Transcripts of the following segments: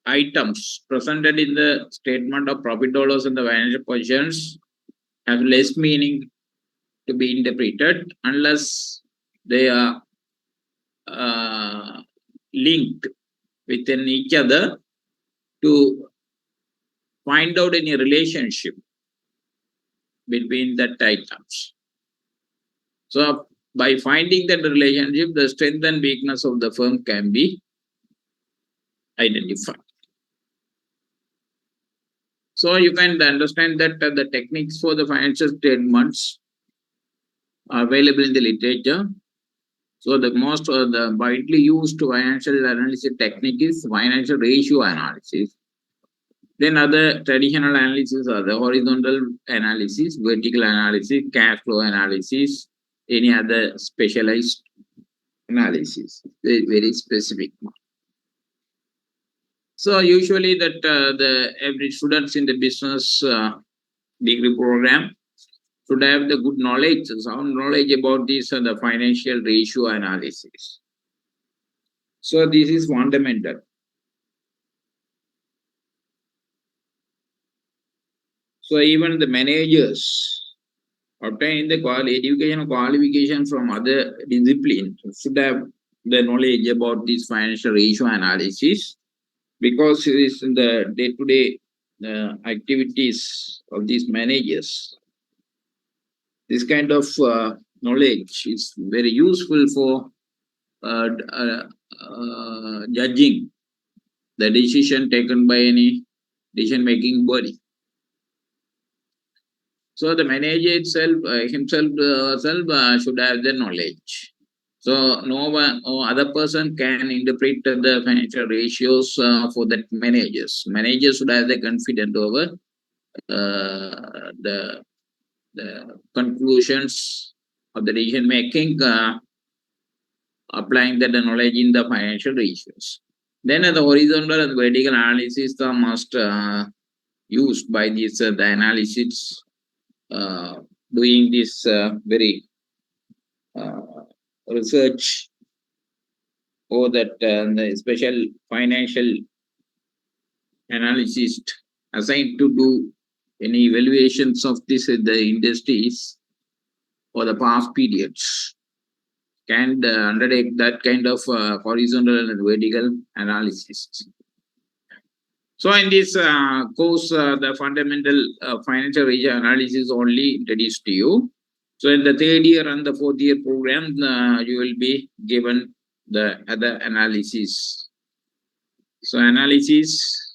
items presented in the statement of profit or loss in the financial positions have less meaning to be interpreted unless they are linked within each other to find out any relationship between that items. So by finding that relationship, the strength and weakness of the firm can be identified. So you can understand that the techniques for the financial statements are available in the literature. So the most the widely used financial analysis technique is financial ratio analysis. Then other traditional analysis are the horizontal analysis, vertical analysis, cash flow analysis, any other specialized analysis, very specific. So usually that the every students in the business degree program should have the good knowledge, sound knowledge about this the financial ratio analysis. So this is fundamental. So even the managers obtain the education qualification from other disciplines should have the knowledge about this financial ratio analysis because it is in the day-to-day activities of these managers. This kind of knowledge is very useful for judging the decision taken by any decision-making body. So the manager itself, himself should have the knowledge. So no one or other person can interpret the financial ratios for that managers. Managers should have the confidence over the conclusions of the decision making, applying that knowledge in the financial ratios. Then the horizontal and vertical analysis are must used by this the analysis doing this very research or that the special financial analyst assigned to do any evaluations of this the industries or the past periods can undertake that kind of horizontal and vertical analysis. So in this course, the fundamental financial ratio analysis only introduced to you. So in the third year and the fourth year program, you will be given the other analysis. So analysis.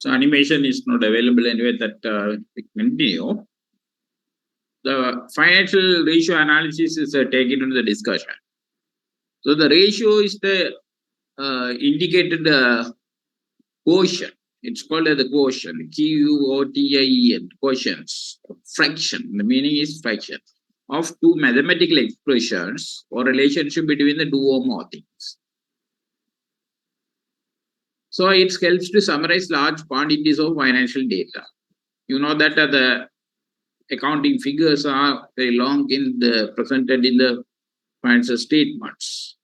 So animation is not available anyway that we continue. The financial ratio analysis is taken into the discussion. So the ratio is the indicated quotient. It's called as the quotient, Quotient, quotients, fraction. The meaning is fraction of two mathematical expressions or relationship between the two or more things. So it helps to summarize large quantities of financial data. You know that the accounting figures are very long presented in the financial statements,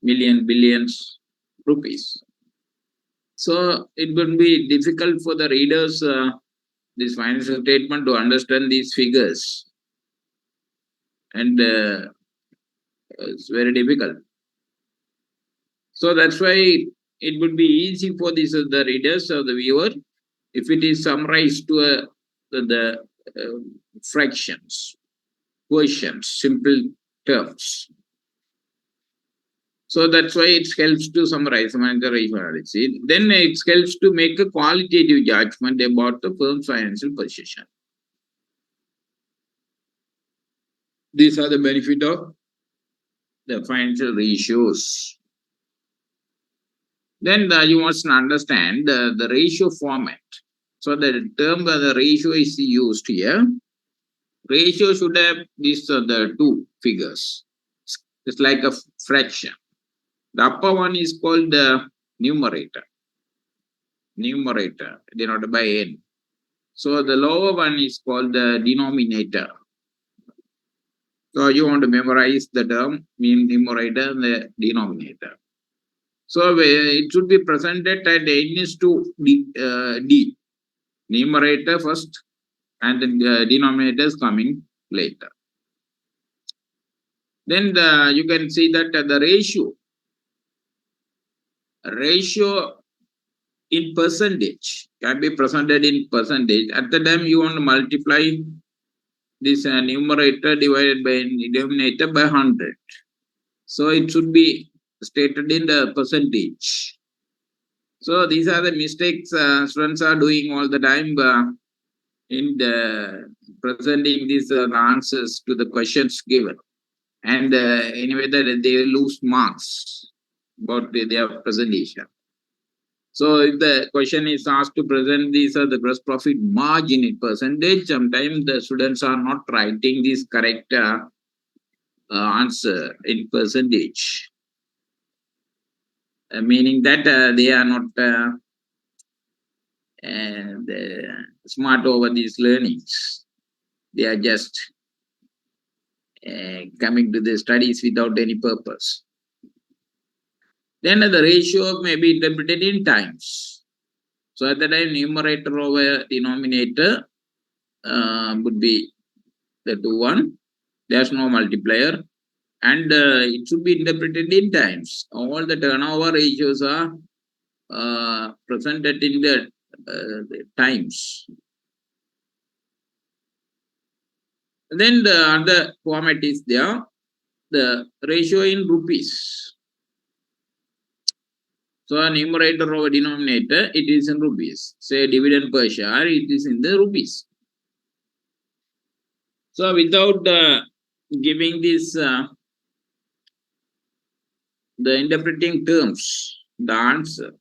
million, billions rupees. So it would be difficult for the readers this financial statement to understand these figures, and it's very difficult. So that's why it would be easy for the readers or the viewer if it is summarized to the fractions, quotients, simple terms. So that's why it helps to summarize financial ratio analysis. Then it helps to make a qualitative judgment about the firm's financial position. These are the benefit of the financial ratios. Then you must understand the ratio format. So the term the ratio is used here. Ratio should have these the two figures. It's like a fraction. The upper one is called the numerator. Numerator denoted by n. So the lower one is called the denominator. So you want to memorize the term, mean numerator and the denominator. So it should be presented at n is to d. Numerator first and the denominator is coming later. Then you can see that the ratio in percentage can be presented in percentage. At the time you want to multiply this numerator divided by denominator by 100. So it should be stated in the percentage. So these are the mistakes students are doing all the time in presenting these answers to the questions given. And anyway, that they lose marks about their presentation. So if the question is asked to present these are the gross profit margin in percentage, sometimes the students are not writing this correct answer in percentage, meaning that they are not smart over these learnings. They are just coming to the studies without any purpose. Then the ratio may be interpreted in times. So at the time, numerator over denominator would be the 2 1. There's no multiplier. And it should be interpreted in times. All the turnover ratios are presented in the times. Then the other format is there, the ratio in rupees. So numerator over denominator, it is in rupees. Say dividend per share, it is in the rupees. So without giving this, the interpreting terms, the answer.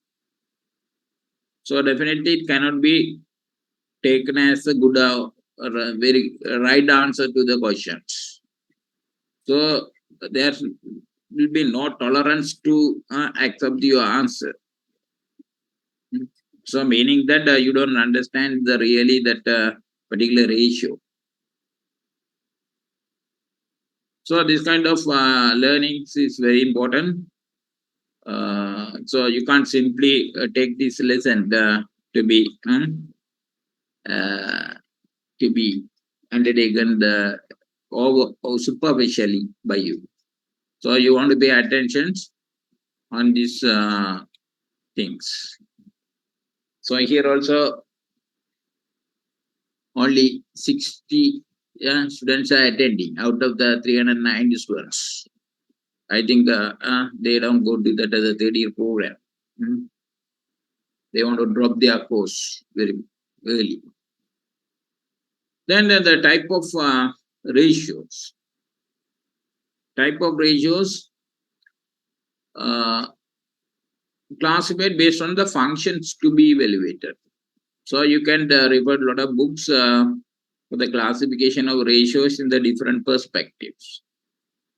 So definitely it cannot be taken as a good or a very right answer to the questions. So there will be no tolerance to accept your answer. So meaning that you don't understand the really that particular ratio. So this kind of learnings is very important. So you can't simply take this lesson to be undertaken over superficially by you. So you want to pay attention on these things. So here also only 60 students are attending out of the 390 students. I think they don't go to that as a third-year program. They want to drop their course very early. Then the type of ratios. Type of ratios classified based on the functions to be evaluated. So you can refer a lot of books for the classification of ratios in the different perspectives.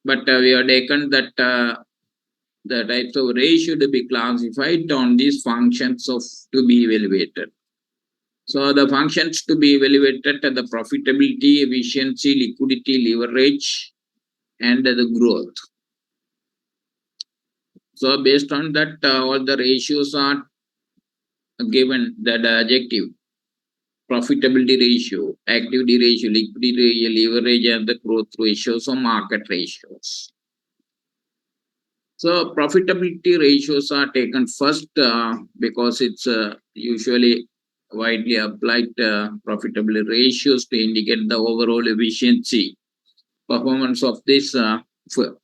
But we have taken that the types of ratio to be classified on these functions of to be evaluated. So the functions to be evaluated are the profitability, efficiency, liquidity, leverage, and the growth. So based on that, all the ratios are given, that adjective, profitability ratio, activity ratio, liquidity ratio, leverage, and the growth ratios or market ratios. So profitability ratios are taken first because it's usually widely applied profitability ratios to indicate the overall efficiency performance of this firm.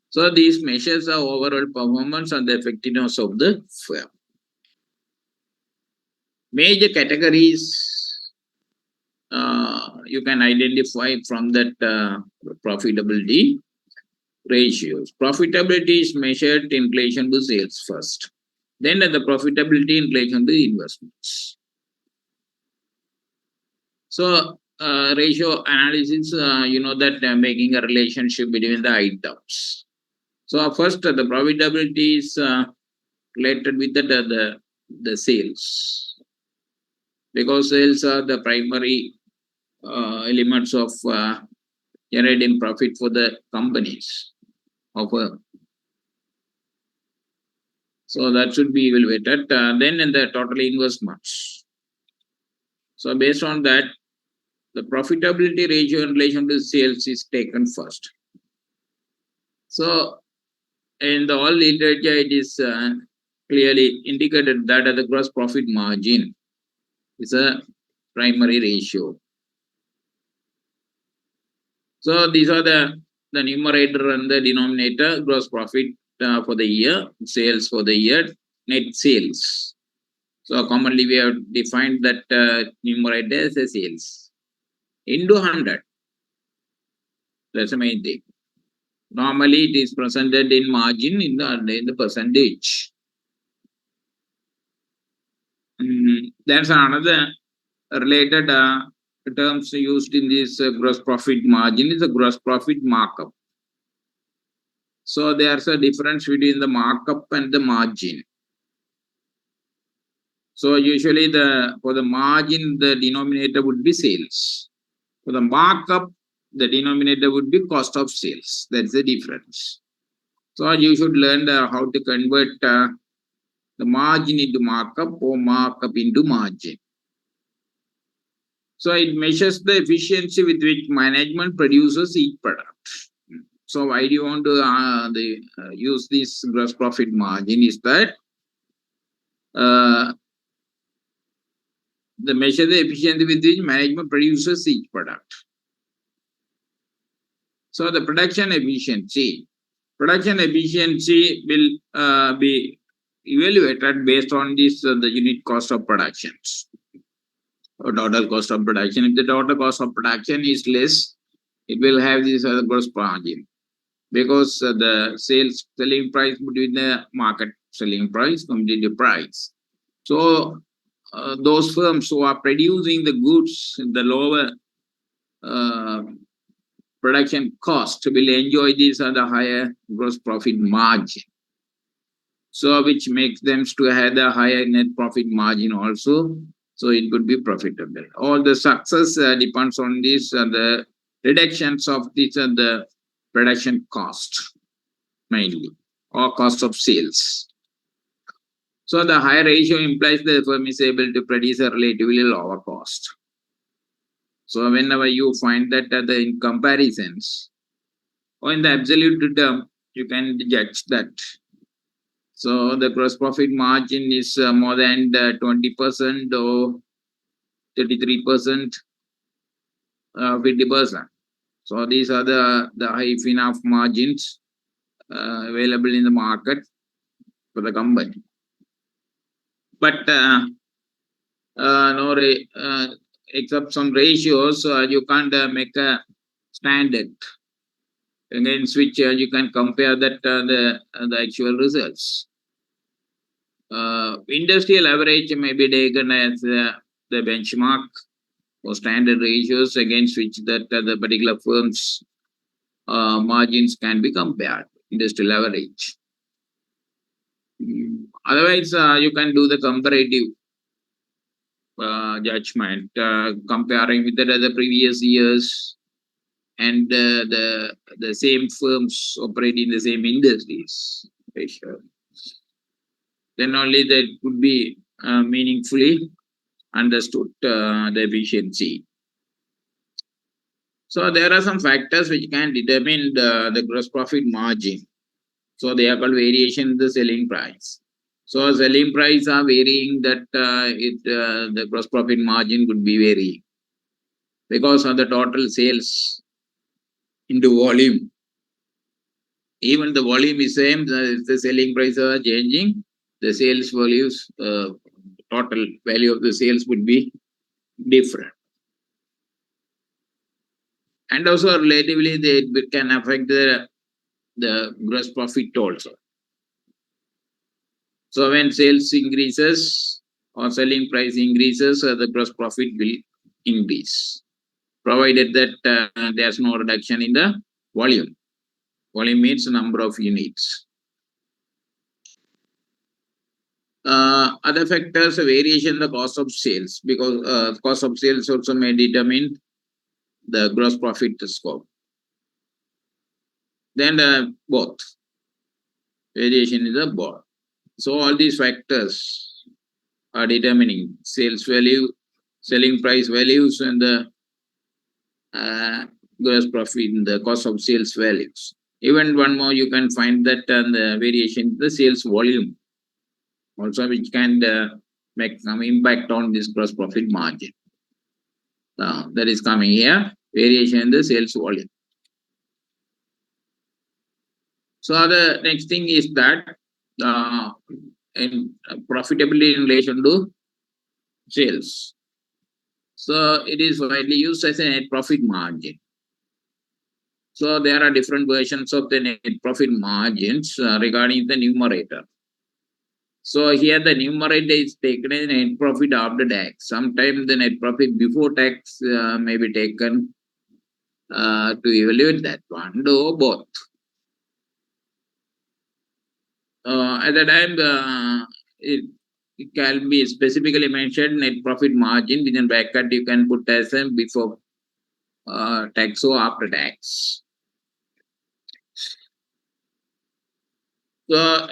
So these measures are overall performance and the effectiveness of the firm. Major categories you can identify from that profitability ratios. Profitability is measured in relation to sales first. Then the profitability in relation to investments. So ratio analysis, you know that making a relationship between the items. So first, the profitability is related with the sales, because sales are the primary elements of generating profit for the companies of a. So that should be evaluated. Then in the total investments. So based on that, the profitability ratio in relation to sales is taken first. So in the all literature, it is clearly indicated that the gross profit margin is a primary ratio. So these are the numerator and the denominator, gross profit for the year, sales for the year, net sales. So commonly we have defined that numerator as a sales into 100. That's the main thing. Normally it is presented in margin in the percentage. That's another related terms used in this gross profit margin is the gross profit markup. So there's a difference between the markup and the margin. So usually for the margin, the denominator would be sales. For the markup, the denominator would be cost of sales. That's the difference. So you should learn how to convert the margin into markup or markup into margin. So it measures the efficiency with which management produces each product. So why do you want to use this gross profit margin is that the measure the efficiency with which management produces each product. So the production efficiency will be evaluated based on this the unit cost of productions or total cost of production. If the total cost of production is less, it will have this gross margin, because the selling price between the market selling price, competitive price. So those firms who are producing the goods in the lower production cost will enjoy this at a higher gross profit margin. So which makes them to have a higher net profit margin also. So it could be profitable. All the success depends on this the reductions of this the production cost mainly, or cost of sales. So the higher ratio implies the firm is able to produce a relatively lower cost. So whenever you find that in comparisons or in the absolute term, you can judge that. So the gross profit margin is more than 20% or 33%, 50%. So these are the high enough margins available in the market for the company. But except some ratios, you can't make a standard against which you can compare that the actual results. Industrial average may be taken as the benchmark or standard ratios against which that the particular firm's margins can be compared. Industrial average. Otherwise, you can do the comparative judgment, comparing with the previous years, and the same firms operate in the same industries. Sure. Then only that could be meaningfully understood the efficiency. So there are some factors which can determine the gross profit margin. So they are called variation in the selling price. So selling price are varying, that the gross profit margin could be varying because of the total sales into volume. Even the volume is same, the selling prices are changing, the sales values, total value of the sales would be different. And also relatively they can affect the gross profit also. So when sales increases or selling price increases, the gross profit will increase, provided that there's no reduction in the volume. Volume means number of units. Other factors, variation in the cost of sales, because cost of sales also may determine the gross profit scope. Then both, variation in the both. So all these factors are determining sales value, selling price values, and the gross profit, the cost of sales values. Even one more, you can find that the variation in the sales volume also, which can make some impact on this gross profit margin. That is coming here, variation in the sales volume. So the next thing is that in profitability in relation to sales. So it is widely used as a net profit margin. So there are different versions of the net profit margins regarding the numerator. So here the numerator is taken as net profit after tax. Sometimes the net profit before tax may be taken to evaluate that one, or both. At the time, it can be specifically mentioned net profit margin. Within bracket, you can put as a before tax or after tax. So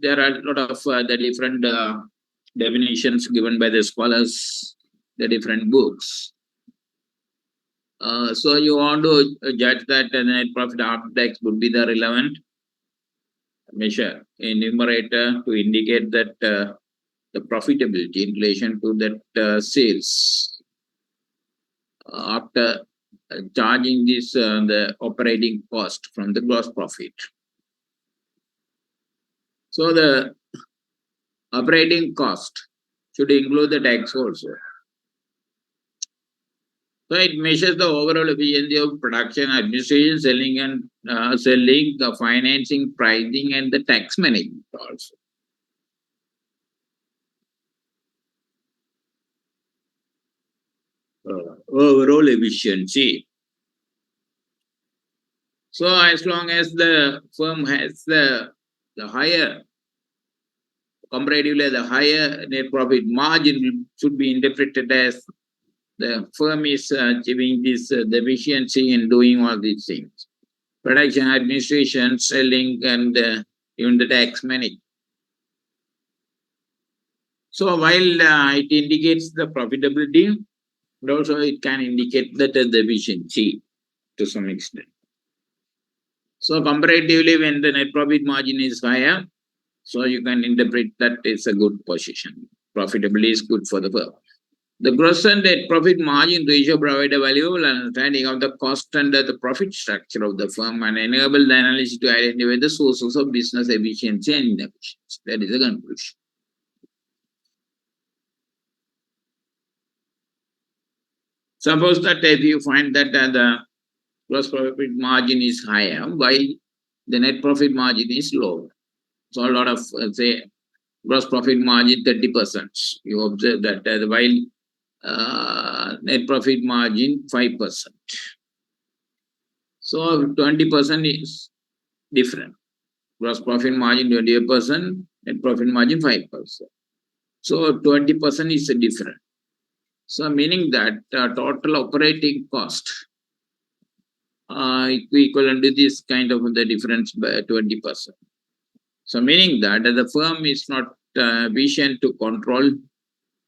there are a lot of the different definitions given by the scholars, the different books. So you want to judge that the net profit after tax would be the relevant measure in numerator to indicate that the profitability in relation to that sales after charging this the operating cost from the gross profit. So the operating cost should include the tax also. So it measures the overall efficiency of production, administration, selling, and selling, the financing, pricing, and the tax management also. Overall efficiency. So as long as the firm has the higher, comparatively the higher net profit margin should be interpreted as the firm is achieving this the efficiency in doing all these things. Production, administration, selling, and even the tax management. So while it indicates the profitability, but also it can indicate that the efficiency to some extent. So comparatively, when the net profit margin is higher, so you can interpret that it's a good position. Profitability is good for the firm. The gross and net profit margin ratio provide a valuable understanding of the cost and the profit structure of the firm and enable the analyst to identify the sources of business efficiency and inefficiency. That is the conclusion. Suppose that if you find that the gross profit margin is higher, while the net profit margin is low. So a lot of, say, gross profit margin 30%. You observe that while net profit margin 5%. So 20% is different. Gross profit margin 28%, net profit margin 5%. So 20% is different. So meaning that total operating cost equivalent to this kind of the difference by 20%. So meaning that the firm is not efficient to control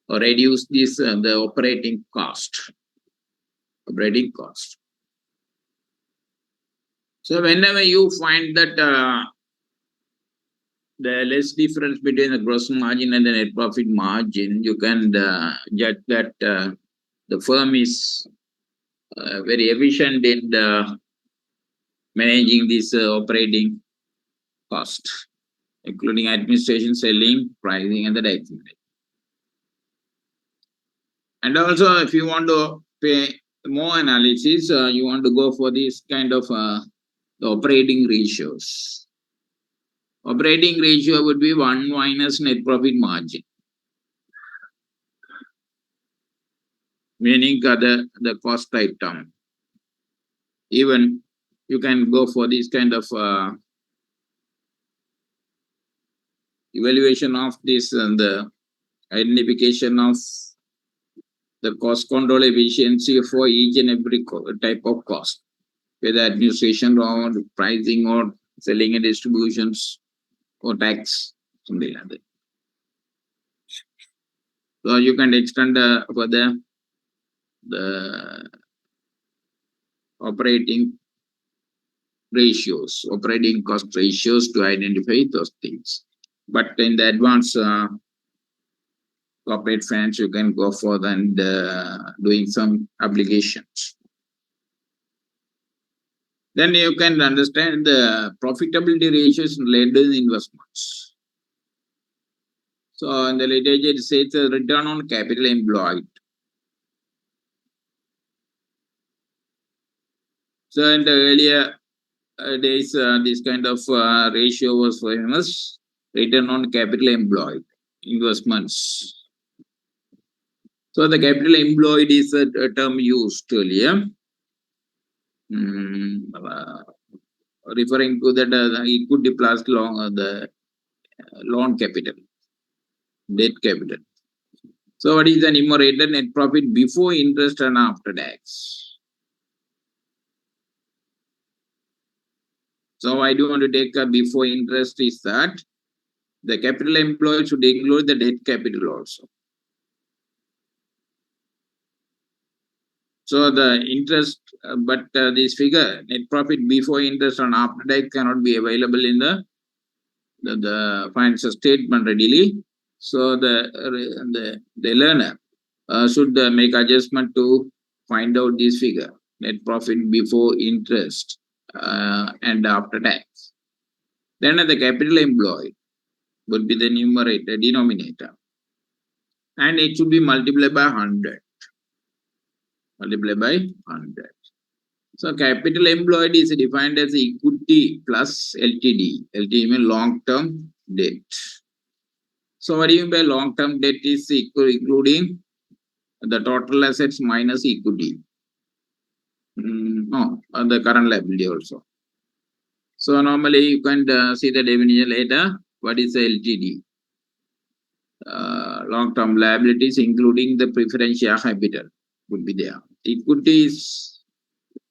or reduce this the operating cost. Operating cost. So whenever you find that the less difference between the gross margin and the net profit margin, you can judge that the firm is very efficient in managing this operating cost, including administration, selling, pricing, and the directing. And also, if you want to pay more analysis, you want to go for this kind of the operating ratios. Operating ratio would be 1 minus net profit margin, meaning the cost item. Even you can go for this kind of evaluation of this and the identification of the cost control efficiency for each and every type of cost, whether administration or pricing or selling and distributions or tax, something like that. So you can extend further the operating ratios, operating cost ratios to identify those things. But in the advanced corporate finance, you can go for and doing some applications. Then you can understand the profitability ratios related to the investments. So in the literature, it says the return on capital employed. So in the earlier days, this kind of ratio was famous, return on capital employed, investments. So the capital employed is a term used earlier, referring to that equity plus the loan capital, debt capital. So what is the numerator? Net profit before interest and after tax. So I do want to take a before interest is that the capital employed should include the debt capital also. So the interest, but this figure, net profit before interest and after tax cannot be available in the financial statement readily. So the learner should make adjustment to find out this figure, net profit before interest and after tax. Then the capital employed would be the numerator, denominator. And it should be multiplied by 100. Multiplied by 100. So capital employed is defined as equity plus LTD. LTD means long-term debt. So what do you mean by long-term debt is including the total assets minus equity. No, the current liability also. So normally you can see the definition later. What is the LTD? Long-term liabilities including the preference share capital would be there. Equity is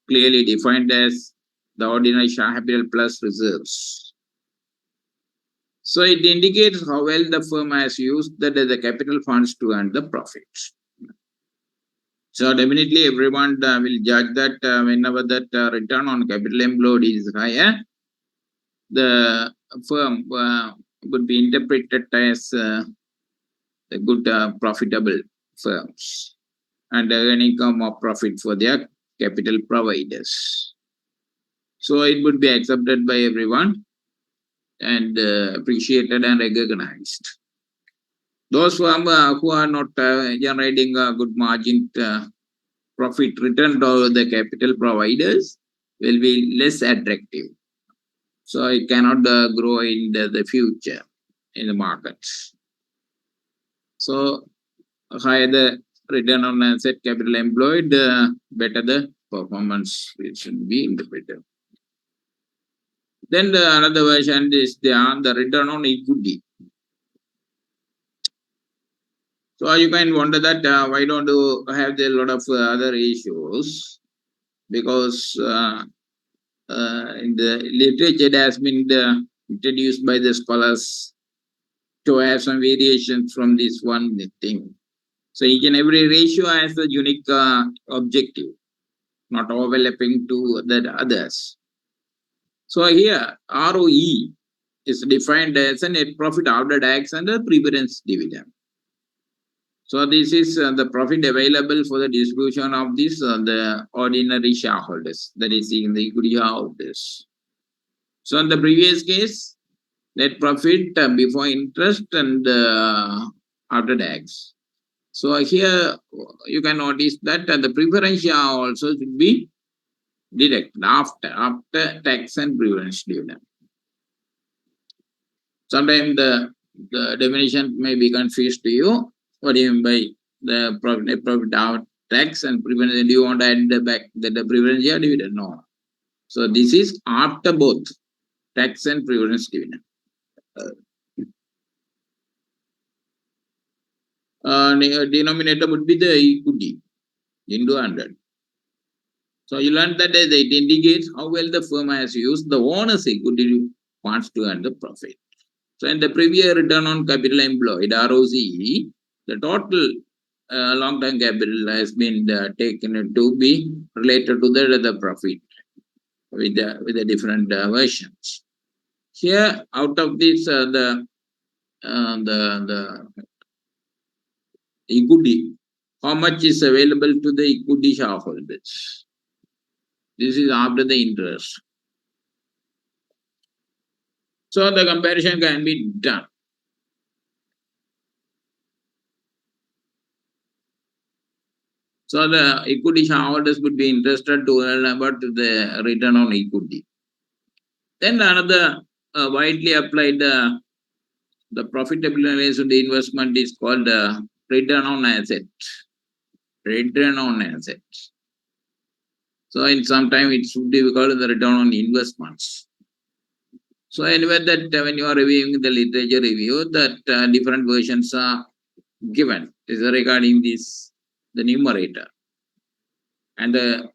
clearly defined as the ordinary share capital plus reserves. So it indicates how well the firm has used the capital funds to earn the profits. So definitely everyone will judge that whenever that return on capital employed is higher, the firm would be interpreted as a good profitable firms and earning more profit for their capital providers. So it would be accepted by everyone and appreciated and recognized. Those firms who are not generating a good margin profit return to the capital providers will be less attractive. So it cannot grow in the future in the markets. So higher the return on asset capital employed, better the performance should be interpreted. Then another version is the return on equity. So you can wonder that why don't you have a lot of other issues? Because in the literature it has been introduced by the scholars to have some variations from this one thing. So each and every ratio has a unique objective, not overlapping to the others. So here ROE is defined as a net profit after tax and a preference dividend. So this is the profit available for the distribution of this the ordinary shareholders, that is in the equity shareholders. So in the previous case, net profit before interest and after tax. So here you can notice that the preference share also should be deducted after tax and preference dividend. Sometimes the definition may be confused to you. What do you mean by the profit, net profit after tax and preference? Do you want to add the preference share dividend? No. So this is after both tax and preference dividend. Denominator would be the equity into 100. So you learned that it indicates how well the firm has used the owner's equity funds to earn the profit. So in the previous return on capital employed, ROCE, the total long-term capital has been taken to be related to the profit with the different versions. Here, out of this, the equity, how much is available to the equity shareholders? This is after the interest. So the comparison can be done. So the equity shareholders would be interested to learn about the return on equity. Then another widely applied the profitability of the investment is called return on asset. Return on assets. So in some time it should be called the return on investments. So anyway, that when you are reviewing the literature review, that different versions are given is regarding this the numerator and the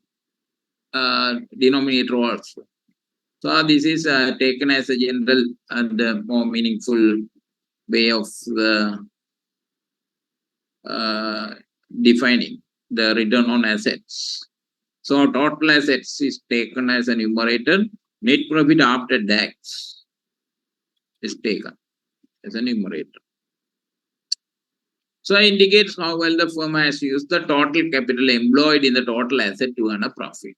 denominator also. So this is taken as a general and more meaningful way of defining the return on assets. So total assets is taken as a numerator. Net profit after tax is taken as a numerator. So it indicates how well the firm has used the total capital employed in the total asset to earn a profit.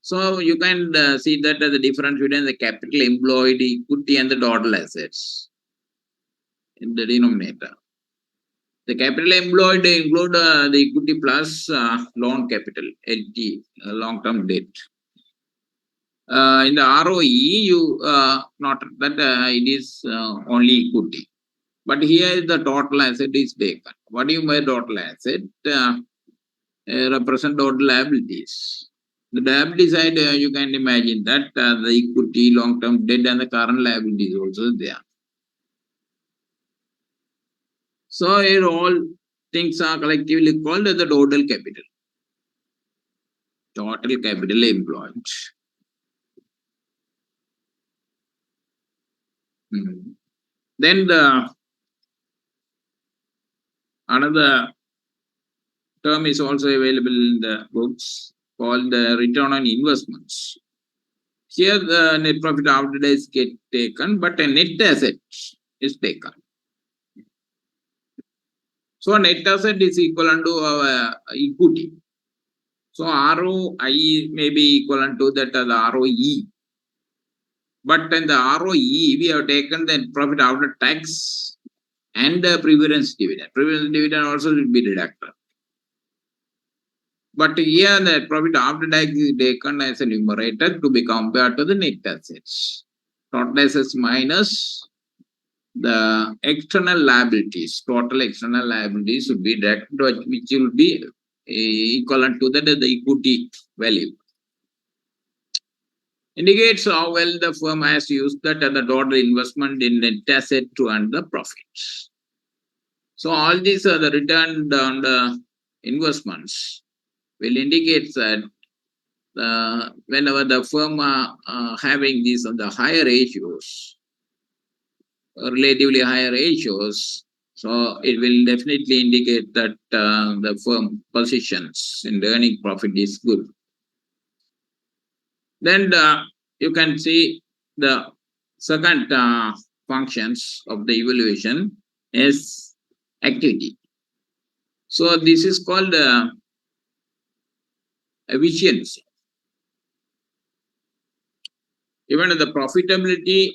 So you can see that the difference between the capital employed, equity, and the total assets in the denominator. The capital employed include the equity plus loan capital, LT, long-term debt. In the ROE, you not that it is only equity. But here the total asset is taken. What do you mean by total asset? Represent total liabilities. The liability side, you can imagine that the equity, long-term debt, and the current liabilities also there. So here all things are collectively called the total capital. Total capital employed. Then the another term is also available in the books called the return on investments. Here the net profit after tax get taken, but a net asset is taken. So net asset is equivalent to our equity. So ROI may be equivalent to that the ROE. But in the ROE, we have taken the profit after tax and the preference dividend. Preference dividend also will be deducted. But here the profit after tax is taken as a numerator to be compared to the net assets. Total assets minus the external liabilities. Total external liabilities should be deducted, which will be equivalent to the equity value. Indicates how well the firm has used that the total investment in net asset to earn the profits. So all these are the return on the investments will indicate that whenever the firm are having these on the higher ratios, relatively higher ratios, so it will definitely indicate that the firm positions in the earning profit is good. Then you can see the second functions of the evaluation is activity. So this is called efficiency. Even the profitability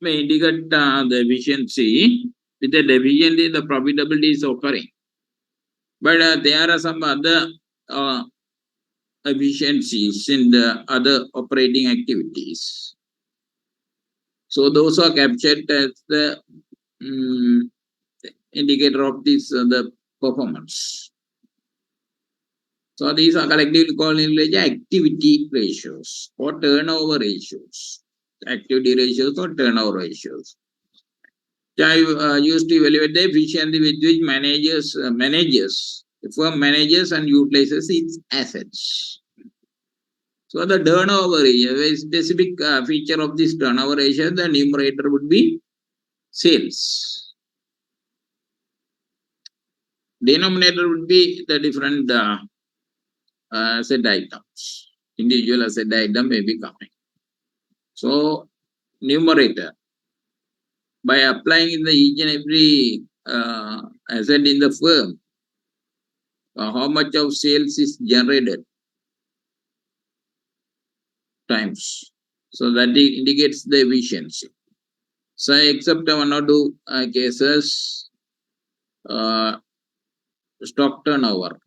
may indicate the efficiency. With the efficiency, the profitability is occurring. But there are some other efficiencies in the other operating activities. So those are captured as the indicator of this the performance. So these are collectively called in activity ratios or turnover ratios. Activity ratios or turnover ratios. Used to evaluate the efficiency with which the firm manages and utilizes its assets. So the turnover ratio, a specific feature of this turnover ratio, the numerator would be sales. Denominator would be the different asset items. Individual asset item may be coming. So numerator, by applying in the each and every asset in the firm, how much of sales is generated times. So that indicates the efficiency. So except one or two cases, stock turnover.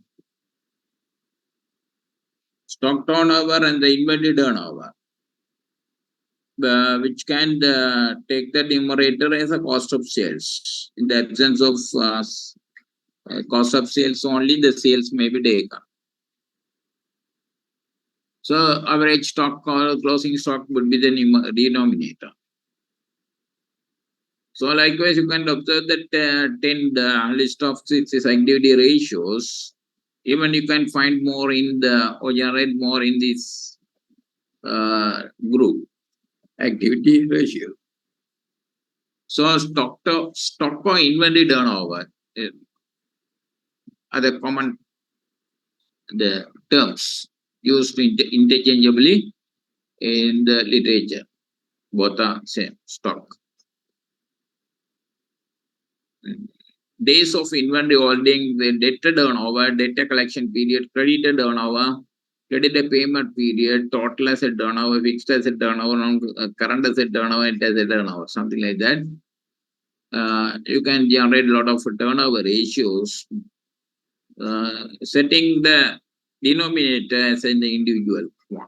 Stock turnover and the inventory turnover, which can take the numerator as a cost of sales. In the absence of cost of sales, only the sales may be taken. So average stock or closing stock would be the denominator. So likewise, you can observe that 10 list of 6 is activity ratios. Even you can find more in the or generate more in this group activity ratio. So stock or inventory turnover are the common the terms used interchangeably in the literature. Both are same stock. Days of inventory holding, the debtor turnover, debtor collection period, creditor turnover, creditor payment period, total asset turnover, fixed asset turnover, current asset turnover, net asset turnover, something like that. You can generate a lot of turnover ratios, setting the denominator as an individual one.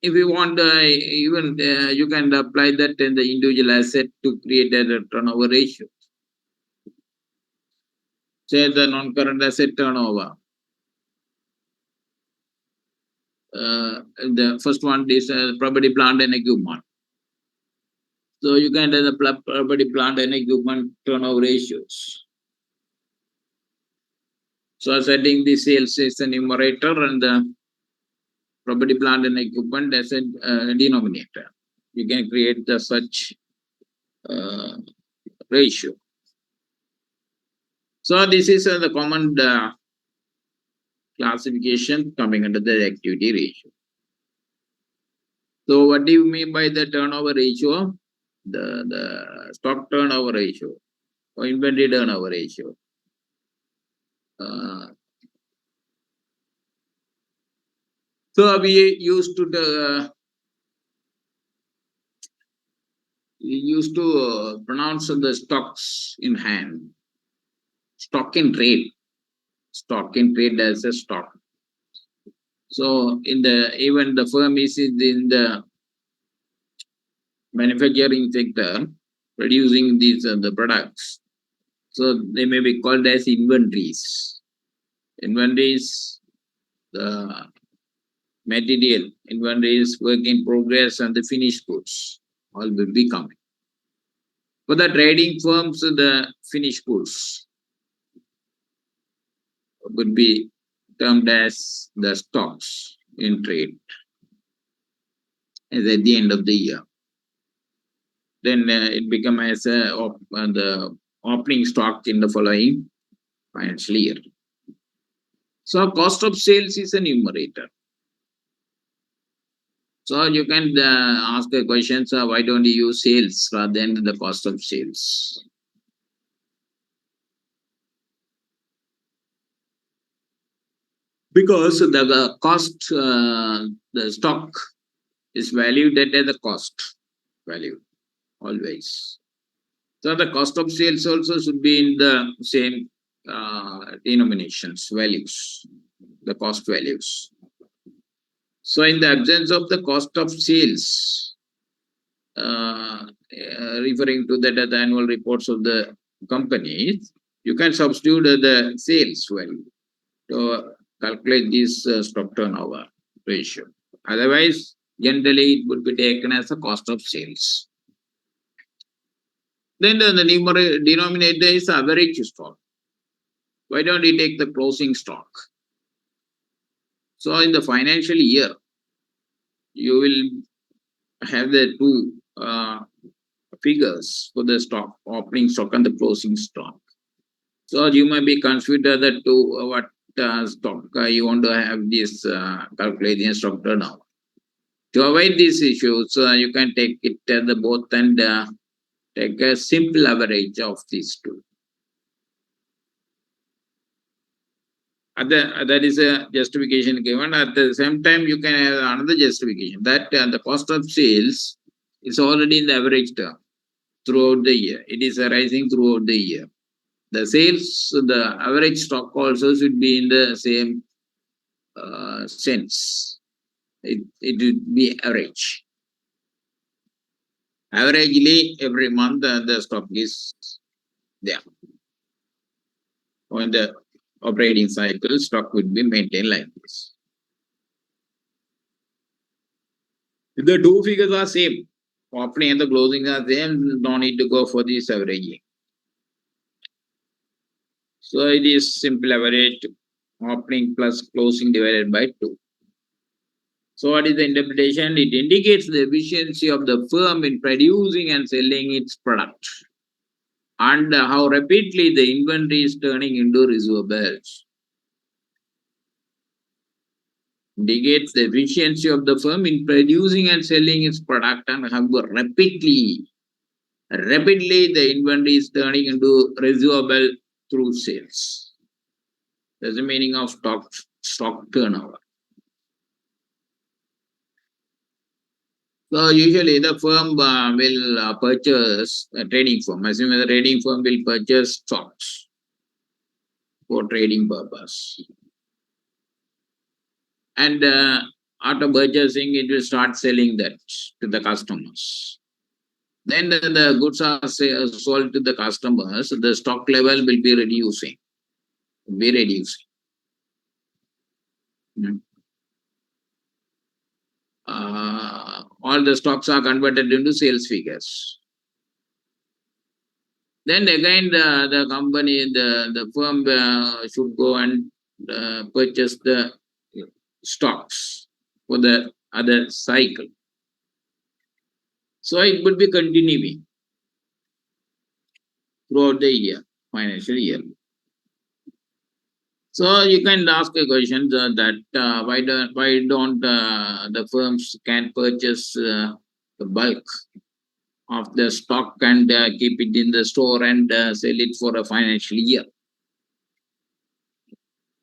If you want, even you can apply that in the individual asset to create a turnover ratio. Say the non-current asset turnover. The first one is property, plant and equipment. So you can do the property, plant and equipment turnover ratios. So setting the sales as the numerator and the property, plant and equipment as a denominator. You can create the such ratio. So this is the common classification coming under the activity ratio. So what do you mean by the turnover ratio? The stock turnover ratio or inventory turnover ratio. So we used to pronounce the stocks in hand, stock in trade as a stock. So in the even the firm is in the manufacturing sector producing these the products. So they may be called as inventories. Inventories, the material, inventories, work in progress, and the finished goods all will be coming. For the trading firms, the finished goods would be termed as the stocks in trade as at the end of the year. Then it become as the opening stock in the following financial year. So cost of sales is a numerator. So you can ask a question, so why don't you use sales rather than the cost of sales? Because the cost, the stock is valued at the cost value always. So the cost of sales also should be in the same denominations, values, the cost values. So in the absence of the cost of sales, referring to that the annual reports of the companies, you can substitute the sales value to calculate this stock turnover ratio. Otherwise, generally it would be taken as a cost of sales. Then the denominator is average stock. Why don't we take the closing stock? So in the financial year, you will have the two figures for the stock, opening stock and the closing stock. So you may be confused the two what stock you want to have this calculating stock turnover. To avoid these issues, you can take it the both and take a simple average of these two. That is a justification given. At the same time, you can have another justification that the cost of sales is already in the average term throughout the year. It is arising throughout the year. The sales, the average stock also should be in the same sense. It would be average. Averagely, every month the stock is there. On the operating cycle, stock would be maintained like this. If the two figures are same, opening and the closing are same, no need to go for this averaging. So it is simple average, opening plus closing divided by 2. So what is the interpretation? It indicates the efficiency of the firm in producing and selling its product and how rapidly the inventory is turning into receivables. Indicates the efficiency of the firm in producing and selling its product and how rapidly the inventory is turning into receivable through sales. That's the meaning of stock turnover. So usually the firm will purchase a trading firm. Assuming the trading firm will purchase stocks for trading purpose. And after purchasing, it will start selling that to the customers. Then the goods are sold to the customers. The stock level will be reducing. All the stocks are converted into sales figures. Then again, the company, the firm should go and purchase the stocks for the other cycle. So it would be continuing throughout the year, financial year. So you can ask a question that why don't the firms can purchase the bulk of the stock and keep it in the store and sell it for a financial year.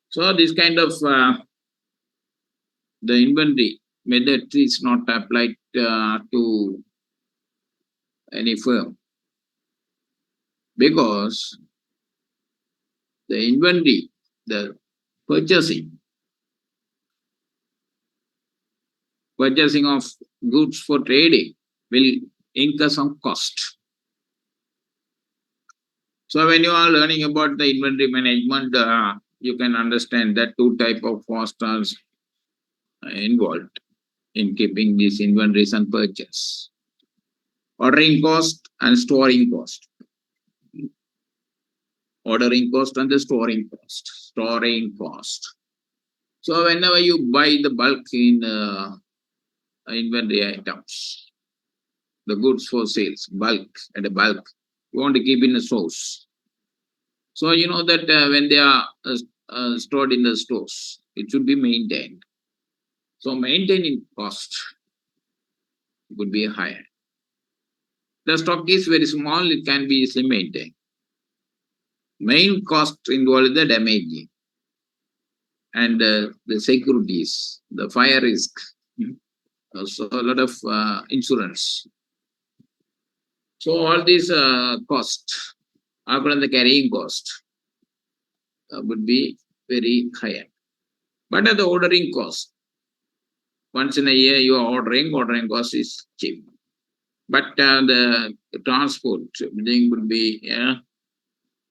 So this kind of the inventory method is not applied to any firm because the inventory, the purchasing of goods for trading will incur some cost. So when you are learning about the inventory management, you can understand that two type of costs are involved in keeping these inventories and purchase. ordering cost and storing cost. Ordering cost and the storing cost. Storing cost. So whenever you buy the bulk in inventory items, the goods for sales, bulk at a bulk, you want to keep in the stores. So you know that when they are stored in the stores, it should be maintained. So maintaining cost would be higher. The stock is very small, it can be easily maintained. Main cost involved the damaging and the securities, the fire risk, also a lot of insurance. So all these costs, after the carrying cost, would be very higher. But at the ordering cost, once in a year you are ordering cost is cheap. But the transport thing would be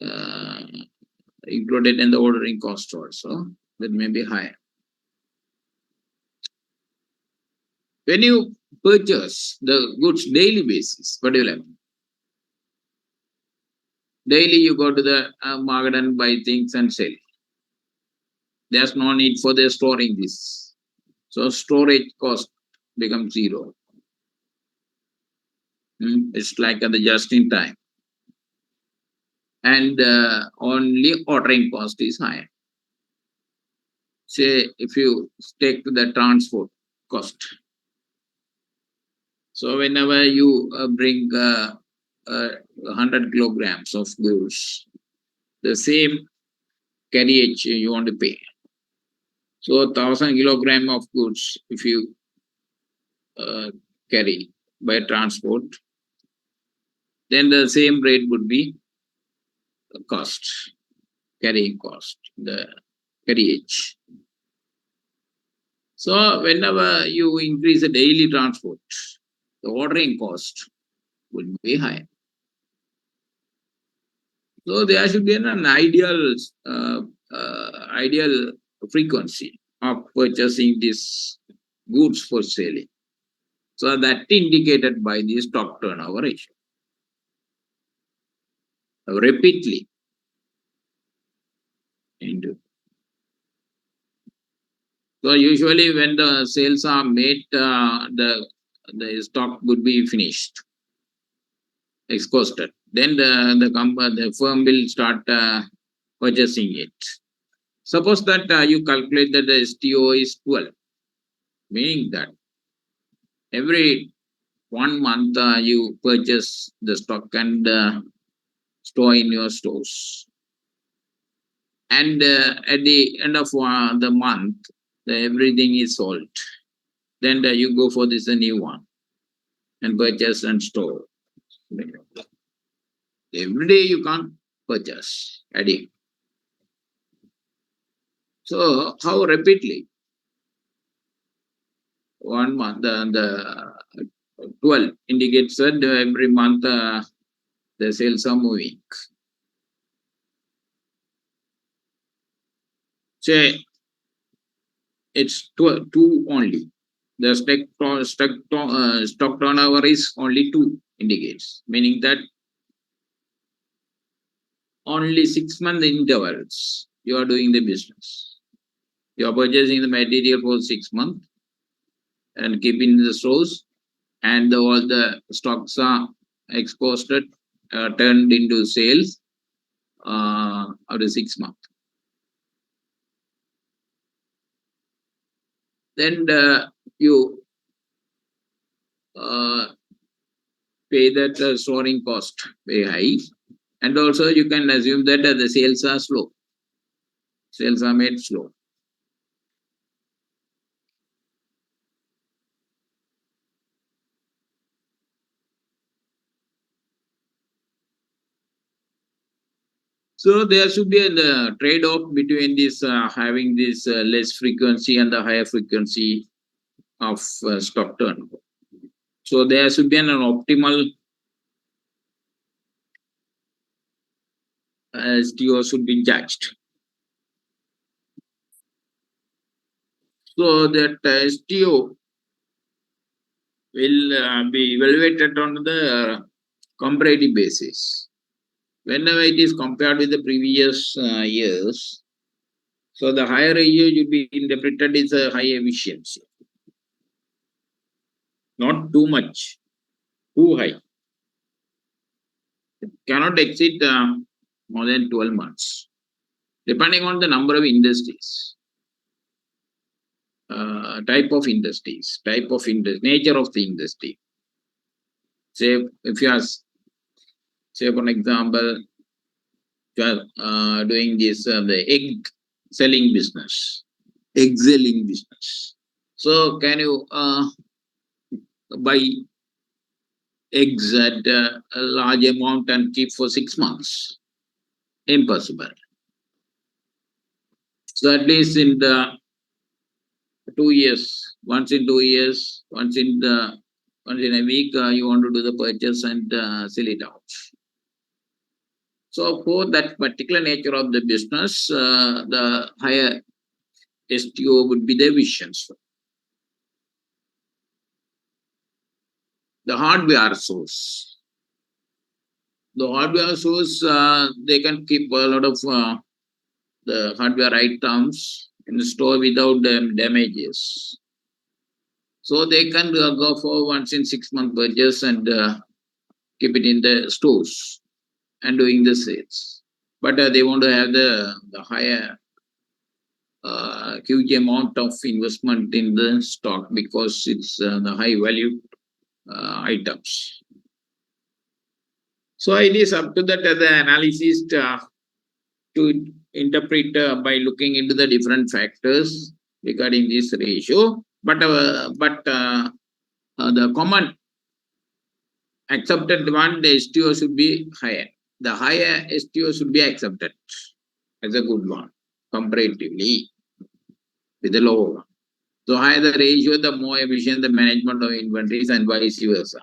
uh, included in the ordering cost also. That may be higher. When you purchase the goods daily basis, what do you have? Daily you go to the market and buy things and sell. There's no need for the storing this. So storage cost becomes zero. It's like the just in time. And only ordering cost is higher. Say if you take the transport cost. So whenever you bring 100 kilograms of goods, the same carriage you want to pay. So 1,000 kilogram of goods, if you carry by transport, then the same rate would be the cost, carrying cost, the carriage. So whenever you increase the daily transport, the ordering cost would be high. So there should be an ideal frequency of purchasing these goods for selling. So that indicated by the stock turnover ratio. Repeatedly into. So usually when the sales are made, the stock would be finished, exhausted. Then the firm will start purchasing it. Suppose that you calculate that the STO is 12, meaning that every 1 month you purchase the stock and store in your stores. And at the end of the month, everything is sold. Then you go for this new one and purchase and store. Every day you can't purchase, adding. So how rapidly? 1 month, the 12 indicates that every month the sales are moving. Say it's two only. The stock turnover is only 2 indicates, meaning that only 6 month intervals you are doing the business. You are purchasing the material for 6 months and keeping in the stores, and all the stocks are exposed, turned into sales after 6 months. Then you pay that storing cost very high, and also you can assume that the sales are slow. Sales are made slow. So there should be a trade-off between this having this less frequency and the higher frequency of stock turnover. So there should be an optimal STO should be judged. So that STO will be evaluated on the comparative basis. Whenever it is compared with the previous years, so the higher ratio should be interpreted as a high efficiency, not too much, too high. It cannot exceed more than 12 months, depending on the number of industries, type of industries, nature of the industry. Say, if you are, say, for example, you are doing this, the egg selling business, egg selling business. So, can you buy eggs at a large amount and keep for 6 months? Impossible. So, at least in the 2 years, once in a week, you want to do the purchase and sell it out. So for that particular nature of the business, the higher STO would be the visions. The hardware source. The hardware source, they can keep a lot of the hardware items in the store without damages. So they can go for once in 6 month purchase and keep it in the stores and doing the sales. But they want to have the higher huge amount of investment in the stock because it's the high value items. So it is up to that the analyst to interpret by looking into the different factors regarding this ratio. But the common accepted one, the STO should be higher. The higher STO should be accepted as a good one comparatively with the lower one. So higher the ratio, the more efficient the management of inventories and vice versa.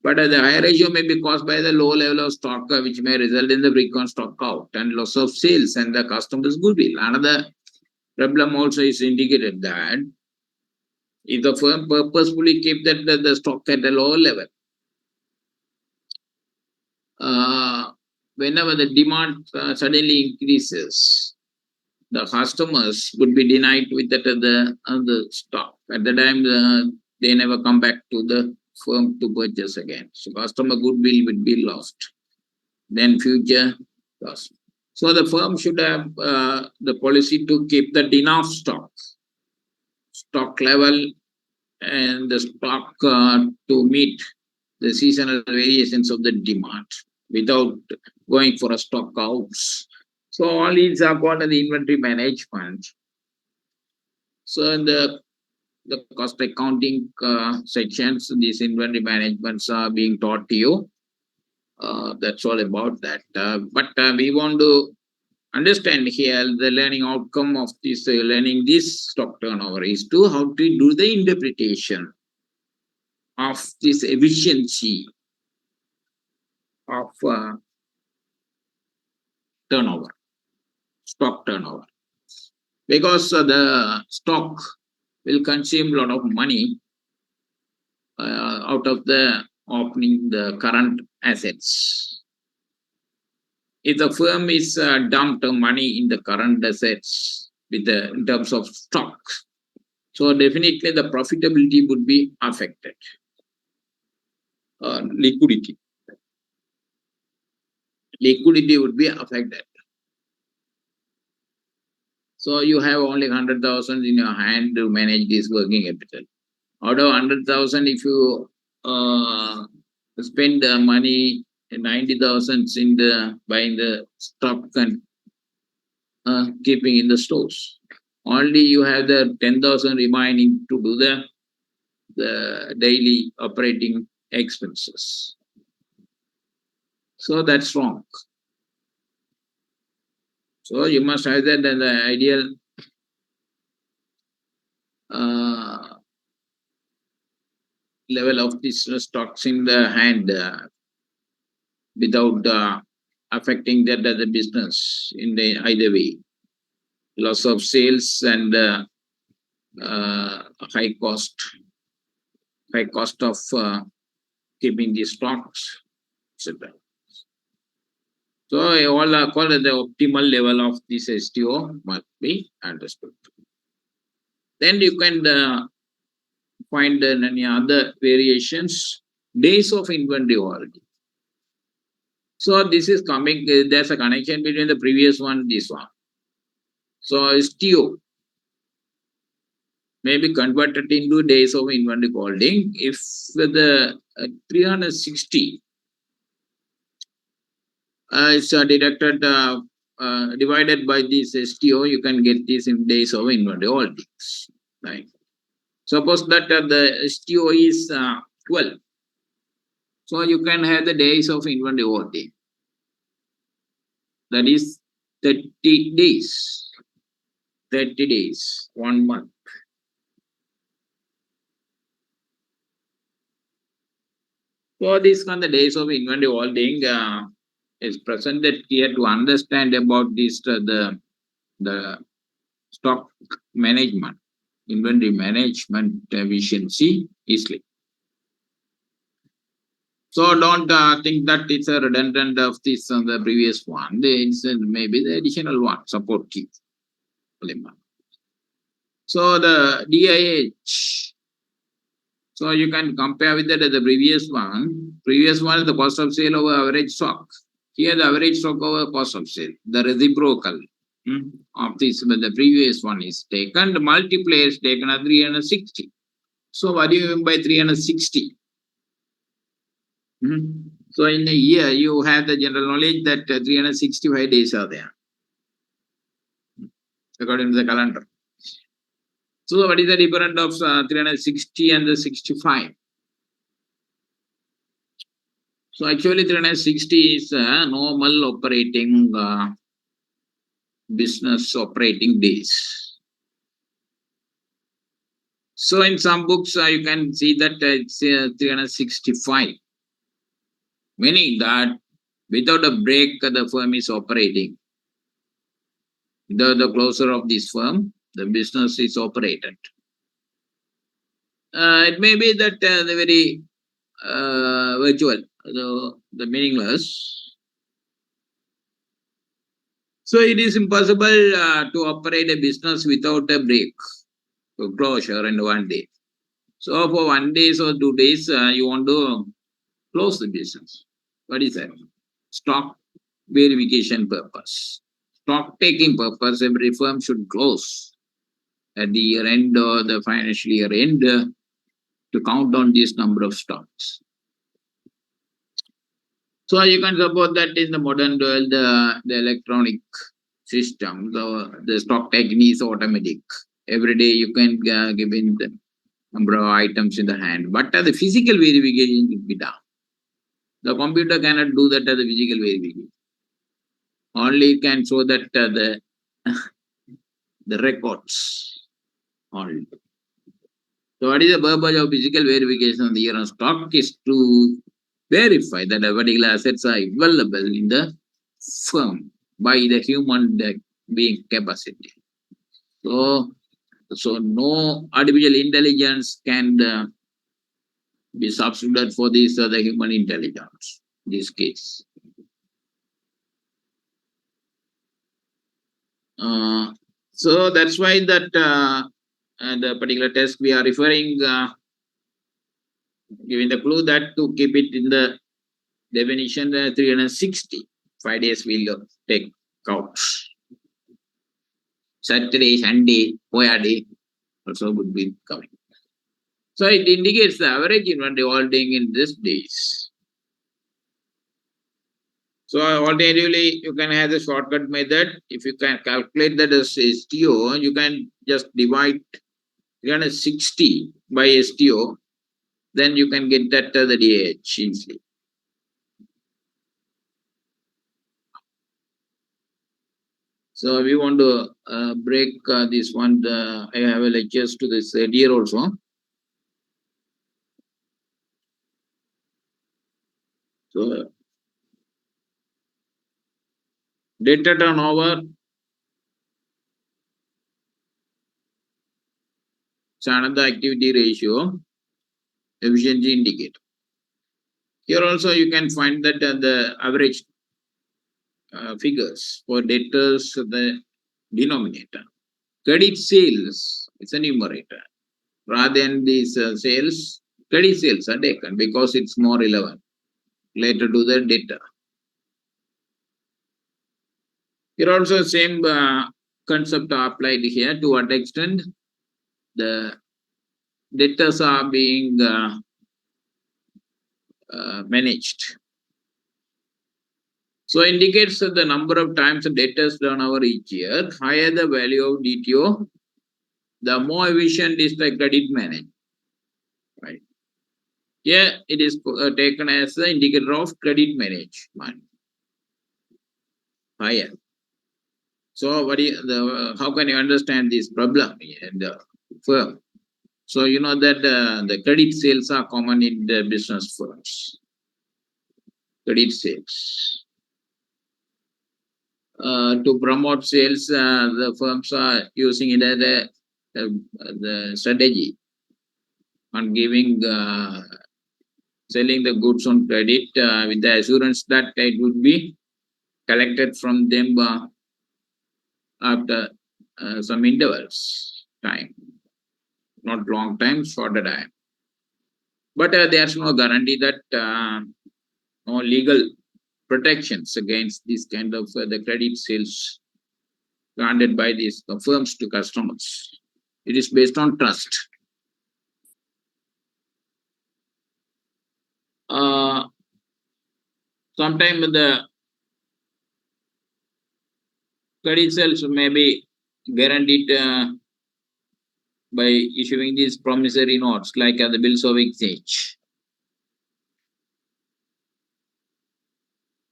But the higher ratio may be caused by the low level of stock, which may result in the frequent stock out and loss of sales and the customer's goodwill. Another problem also is indicated that if the firm purposefully keep the stock at a lower level, whenever the demand suddenly increases, the customers would be denied with the stock. At the time, they never come back to the firm to purchase again. So customer goodwill would be lost. Then future loss. So the firm should have the policy to keep the enough stock level, and the stock to meet the seasonal variations of the demand without going for a stock outs. So all these are called the inventory management. So in the cost accounting sections, these inventory managements are being taught to you. That's all about that. But we want to understand here the learning outcome of this learning this stock turnover is to how to do the interpretation of this efficiency of turnover, stock turnover, because the stock will consume a lot of money out of the opening the current assets. If the firm is dumped money in the current assets with the in terms of stock, so definitely the profitability would be affected. Liquidity would be affected. So you have only 100,000 in your hand to manage this working capital. Out of 100,000, if you spend the money 90,000 in the buying the stock and keeping in the stores, only you have the 10,000 remaining to do the daily operating expenses. So that's wrong. So you must have that as the ideal level of these stocks in the hand without affecting that as a business in the either way. Loss of sales and high cost high cost of keeping the stocks, etc. So all are called the optimal level of this STO must be understood. Then you can find any other variations, days of inventory holding. So this is coming, there's a connection between the previous one and this one. So STO may be converted into days of inventory holding if the 360 is deducted, divided by this STO, you can get this in days of inventory holdings. Right. Suppose that the STO is 12. So you can have the days of inventory holding. That is 30 days. 30 days, 1 month. So these kind of days of inventory holding is presented here to understand about this the stock management, inventory management efficiency easily. So don't think that it's a redundant of this the previous one. It's maybe the additional one, supportive element. So the DIH. So you can compare with that the previous one. Previous one is the cost of sale over average stock. Here the average stock over cost of sale. The reciprocal of this, but the previous one is taken. The multiplier is taken at 360. So what do you mean by 360? So in a year, you have the general knowledge that 365 days are there, according to the calendar. So what is the difference of 360 and the 65? So actually 360 is a normal operating business operating days. So in some books you can see that it's 365, meaning that without a break the firm is operating. The closure of this firm, the business is operated. It may be that the very virtual, the meaningless. So it is impossible to operate a business without a break, closure in 1 day. So for 1 day or 2 days, you want to close the business. What is that? Stock verification purpose. Stock taking purpose, every firm should close at the year end or the financial year end to count on this number of stocks. So you can suppose that in the modern world, the electronic system, the stock taking is automatic. Every day you can give in the number of items in the hand, but the physical verification will be done. The computer cannot do that as the physical verification. Only it can show that the records only. So what is the purpose of physical verification on the year on stock is to verify that a particular assets are available in the firm by the human being capacity. So no artificial intelligence can be substituted for this the human intelligence in this case. So that's why that the particular test we are referring, giving the clue that to keep it in the definition 360, 5 days will take out. Saturday, Sunday, Poya day also would be coming. So it indicates the average inventory holding in these days. So alternatively, you can have the shortcut method. If you can calculate that as STO, you can just divide 360 by STO, then you can get that the DH easily. So we want to break this one. I have a lectures to this earlier also. So data turnover, it's another activity ratio. efficiency indicator. Here also you can find that the average figures for debtors, the denominator. Credit sales is a numerator. Rather than these sales, credit sales are taken because it's more relevant later to the debtor. Here also same concept applied here. To what extent the debtors are being managed. So indicates that the number of times the debtors turnover each year. Higher the value of DTO, the more efficient is the credit management. Right. Here it is taken as the indicator of credit management. Higher. So what is how can you understand this problem in the firm? So you know that the credit sales are common in the business firms. Credit sales. To promote sales, the firms are using it as the strategy on giving selling the goods on credit with the assurance that it would be collected from them after some intervals time, not long time, shorter time. But there's no guarantee that no legal protections against this kind of the credit sales granted by these firms to customers. It is based on trust. Sometimes the credit sales may be guaranteed by issuing these promissory notes like the bills of exchange.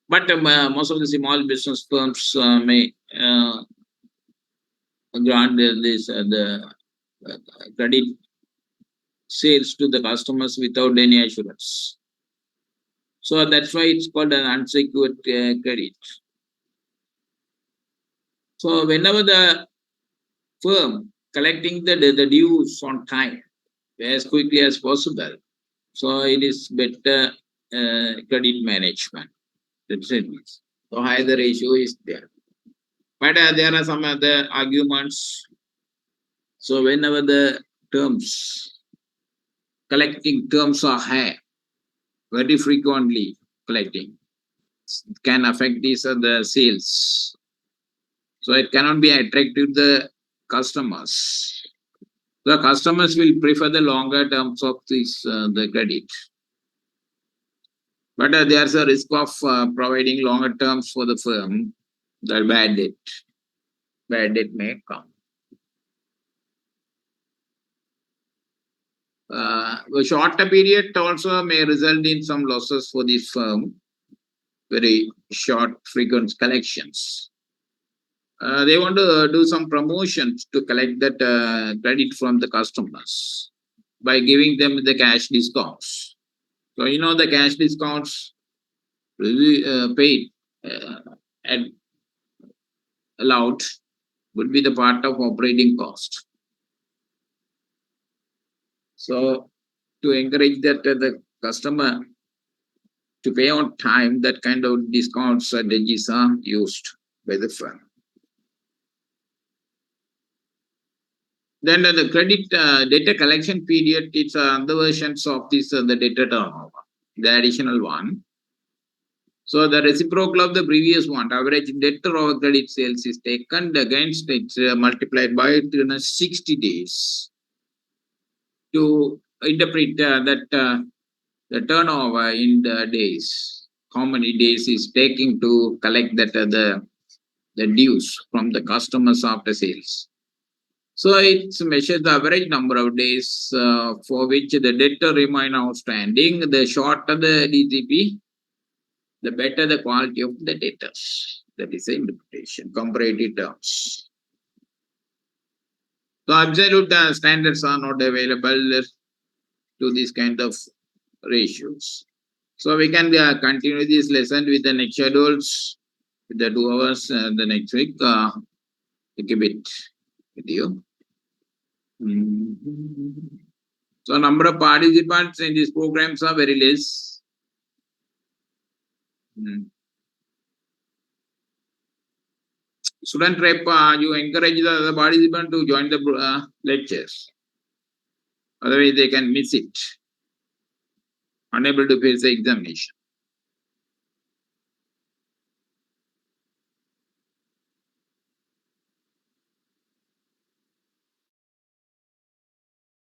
But most of the small business firms may grant this the credit sales to the customers without any assurance. So that's why it's called an unsecured credit. So whenever the firm collecting the dues on time as quickly as possible, so it is better credit management. That's it. So higher the ratio is there. But there are some other arguments. So whenever the terms, collecting terms are high, very frequently collecting, can affect these the sales. So it cannot be attractive to the customers. The customers will prefer the longer terms of this the credit. But there's a risk of providing longer terms for the firm. The bad debt may come. The shorter period also may result in some losses for this firm. Very short, frequent collections. They want to do some promotions to collect that credit from the customers by giving them the cash discounts. So you know the cash discounts really paid and allowed would be the part of operating cost. So to encourage that the customer to pay on time, that kind of discounts strategies are used by the firm. Then the credit data collection period, it's other versions of this the data turnover, the additional one. So the reciprocal of the previous one, average debtor over credit sales is taken against it's multiplied by 60 days to interpret that the turnover in the days, how many days is taking to collect that the dues from the customers after sales. So it's measured the average number of days for which the debtor remain outstanding. The shorter the DCP, the better the quality of the debtors. That is the interpretation, comparative terms. So absolute standards are not available to this kind of ratios. So we can continue this lesson with the next schedules, with the 2 hours the next week. We keep it with you. So number of participants in these programs are very less. Student rep, you encourage the other participant to join the lectures. Otherwise, they can miss it. Unable to face the examination.